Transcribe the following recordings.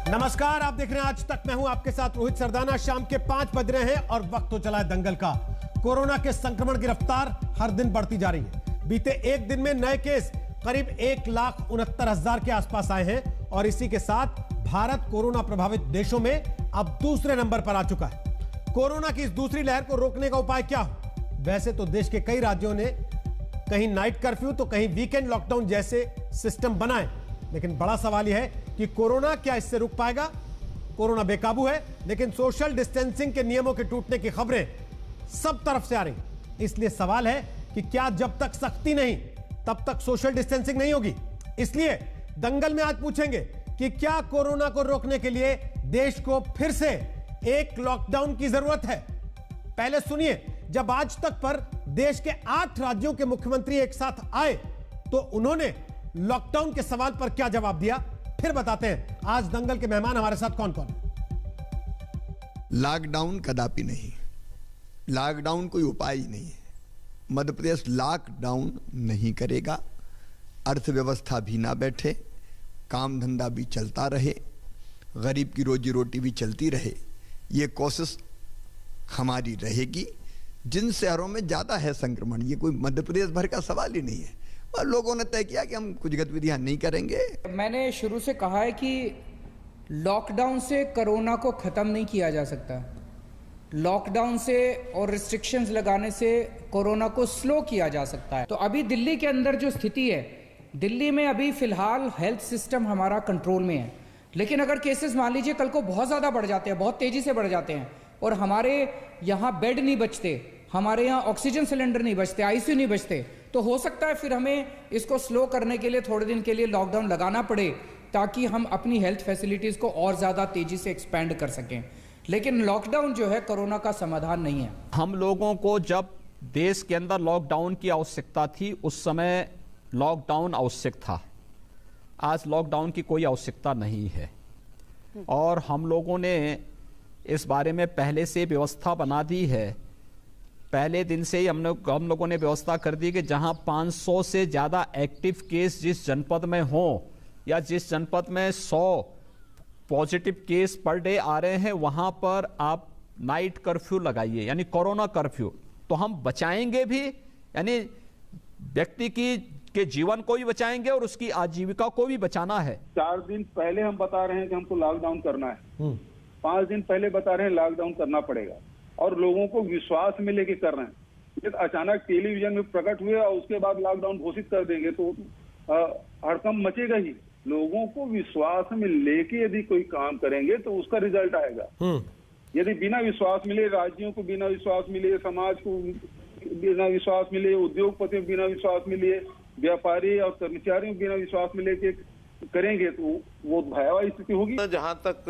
नमस्कार, आप देख रहे हैं आज तक। मैं हूं आपके साथ रोहित सरदाना। शाम के 5 बज रहे हैं और वक्त हो चला है दंगल का। कोरोना के संक्रमण की रफ्तार हर दिन बढ़ती जा रही है। बीते एक दिन में नए केस करीब 1,69,000 के आसपास आए हैं और इसी के साथ भारत कोरोना प्रभावित देशों में अब दूसरे नंबर पर आ चुका है। कोरोना की इस दूसरी लहर को रोकने का उपाय क्या हो? वैसे तो देश के कई राज्यों ने कहीं नाइट कर्फ्यू तो कहीं वीकेंड लॉकडाउन जैसे सिस्टम बनाए, लेकिन बड़ा सवाल यह है कि कोरोना क्या इससे रुक पाएगा? कोरोना बेकाबू है, लेकिन सोशल डिस्टेंसिंग के नियमों के टूटने की खबरें सब तरफ से आ रही। इसलिए सवाल है कि क्या जब तक सख्ती नहीं तब तक सोशल डिस्टेंसिंग नहीं होगी? इसलिए दंगल में आज पूछेंगे कि क्या कोरोना को रोकने के लिए देश को फिर से एक लॉकडाउन की जरूरत है? पहले सुनिए, जब आज तक पर देश के 8 राज्यों के मुख्यमंत्री एक साथ आए तो उन्होंने लॉकडाउन के सवाल पर क्या जवाब दिया, फिर बताते हैं आज दंगल के मेहमान हमारे साथ कौन कौन है। लॉकडाउन कदापि नहीं, लॉकडाउन कोई उपाय ही नहीं है। मध्य प्रदेश लॉकडाउन नहीं करेगा, अर्थव्यवस्था भी ना बैठे, काम धंधा भी चलता रहे, गरीब की रोजी रोटी भी चलती रहे, ये कोशिश हमारी रहेगी। जिन शहरों में ज़्यादा है संक्रमण, ये कोई मध्य प्रदेश भर का सवाल ही नहीं है, और लोगों ने तय किया कि हम कुछ गतिविधियां नहीं करेंगे। मैंने शुरू से कहा है कि लॉकडाउन से कोरोना को ख़त्म नहीं किया जा सकता। लॉकडाउन से और रिस्ट्रिक्शंस लगाने से कोरोना को स्लो किया जा सकता है। तो अभी दिल्ली के अंदर जो स्थिति है, दिल्ली में अभी फ़िलहाल हेल्थ सिस्टम हमारा कंट्रोल में है, लेकिन अगर केसेस मान लीजिए कल को बहुत ज़्यादा बढ़ जाते हैं, बहुत तेज़ी से बढ़ जाते हैं और हमारे यहाँ बेड नहीं बचते, हमारे यहाँ ऑक्सीजन सिलेंडर नहीं बचते, आईसीयू नहीं बचते, तो हो सकता है फिर हमें इसको स्लो करने के लिए थोड़े दिन के लिए लॉकडाउन लगाना पड़े, ताकि हम अपनी हेल्थ फैसिलिटीज़ को और ज़्यादा तेज़ी से एक्सपेंड कर सकें। लेकिन लॉकडाउन जो है कोरोना का समाधान नहीं है। हम लोगों को जब देश के अंदर लॉकडाउन की आवश्यकता थी, उस समय लॉकडाउन आवश्यक था। आज लॉकडाउन की कोई आवश्यकता नहीं है और हम लोगों ने इस बारे में पहले से व्यवस्था बना दी है। पहले दिन से ही हम लोगों ने व्यवस्था कर दी कि जहां 500 से ज़्यादा एक्टिव केस जिस जनपद में हो या जिस जनपद में 100 पॉजिटिव केस पर डे आ रहे हैं, वहां पर आप नाइट कर्फ्यू लगाइए, यानी कोरोना कर्फ्यू। तो हम बचाएंगे भी, यानी व्यक्ति के जीवन को भी बचाएंगे और उसकी आजीविका को भी बचाना है। 4 दिन पहले हम बता रहे हैं कि हमको लॉकडाउन करना है, 5 दिन पहले बता रहे हैं लॉकडाउन करना पड़ेगा, और लोगों को विश्वास में लेके कर रहे हैं। ये अचानक टेलीविजन में प्रकट हुए और उसके बाद लॉकडाउन घोषित कर देंगे तो हड़कंप मचेगा ही। लोगों को विश्वास में लेके यदि कोई काम करेंगे तो उसका रिजल्ट आएगा। यदि बिना विश्वास मिले, राज्यों को बिना विश्वास मिले, समाज को बिना विश्वास मिले, उद्योगपतियों को बिना विश्वास मिले, व्यापारी और कर्मचारियों को बिना विश्वास मिले के करेंगे तो वो भयावह स्थिति होगी। जहां तक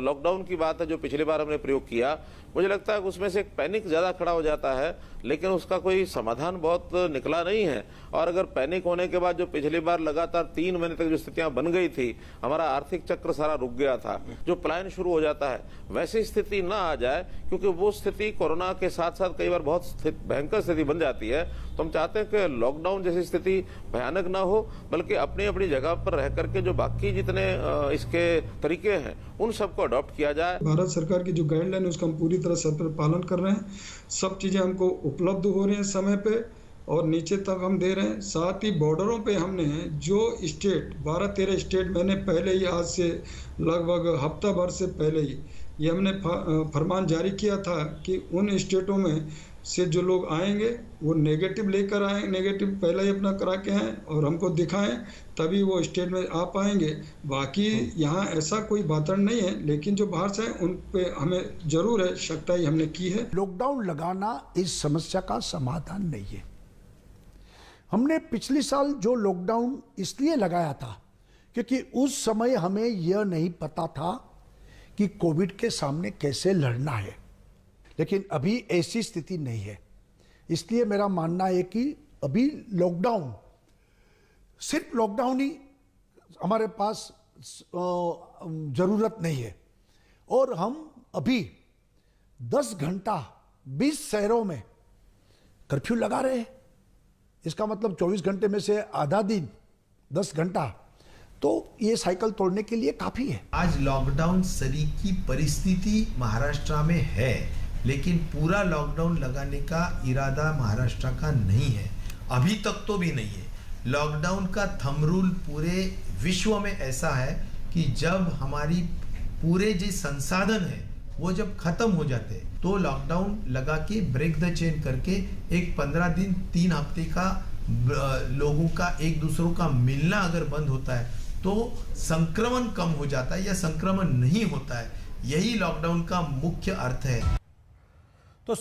लॉकडाउन की बात है, जो पिछली बार हमने प्रयोग किया, मुझे लगता है कि उसमें से एक पैनिक ज्यादा खड़ा हो जाता है, लेकिन उसका कोई समाधान बहुत निकला नहीं है। और अगर पैनिक होने के बाद जो पिछली बार लगातार 3 महीने तक जो स्थितियां बन गई थी, हमारा आर्थिक चक्र सारा रुक गया था, जो पलायन शुरू हो जाता है, वैसी स्थिति ना आ जाए, क्योंकि वो स्थिति कोरोना के साथ साथ कई बार बहुत भयंकर स्थिति बन जाती है। तो हम चाहते हैं कि लॉकडाउन जैसी स्थिति भयानक ना हो, बल्कि अपनी अपनी जगह पर रह करके जो बाकी जितने इसके तरीके हैं उन सबको अडॉप्ट किया जाए। भारत सरकार की जो गाइडलाइन है उसका हम पूरी तरह से पालन कर रहे हैं। सब चीजें हमको उपलब्ध हो रही हैं समय पे और नीचे तक हम दे रहे हैं। साथ ही बॉर्डरों पे हमने जो स्टेट 12-13 स्टेट मैंने पहले ही, आज से लगभग हफ्ता भर से पहले ही ये हमने फरमान जारी किया था कि उन स्टेटों में से जो लोग आएंगे वो नेगेटिव लेकर आए, नेगेटिव पहले ही अपना करा के आएँ और हमको दिखाएं, तभी वो स्टेट में आ पाएंगे। बाकी यहाँ ऐसा कोई वातावरण नहीं है, लेकिन जो बाहर से उन पे हमें जरूर है सख्ताई हमने की है। लॉकडाउन लगाना इस समस्या का समाधान नहीं है। हमने पिछले साल जो लॉकडाउन इसलिए लगाया था क्योंकि उस समय हमें यह नहीं पता था कि कोविड के सामने कैसे लड़ना है, लेकिन अभी ऐसी स्थिति नहीं है। इसलिए मेरा मानना है कि अभी लॉकडाउन, सिर्फ लॉकडाउन ही हमारे पास जरूरत नहीं है। और हम अभी 10 घंटा 20 शहरों में कर्फ्यू लगा रहे हैं। इसका मतलब 24 घंटे में से आधा दिन 10 घंटा तो ये साइकिल तोड़ने के लिए काफ़ी है। आज लॉकडाउन सरी की परिस्थिति महाराष्ट्र में है, लेकिन पूरा लॉकडाउन लगाने का इरादा महाराष्ट्र का नहीं है, अभी तक तो भी नहीं है। लॉकडाउन का थंब रूल पूरे विश्व में ऐसा है कि जब हमारी पूरे जो संसाधन है वो जब खत्म हो जाते हैं तो लॉकडाउन लगा के ब्रेक द चेन करके एक 15 दिन 3 हफ्ते का लोगों का एक दूसरों का मिलना अगर बंद होता है तो संक्रमण कम हो जाता है या संक्रमण नहीं होता है। यही लॉकडाउन का मुख्य अर्थ है। तो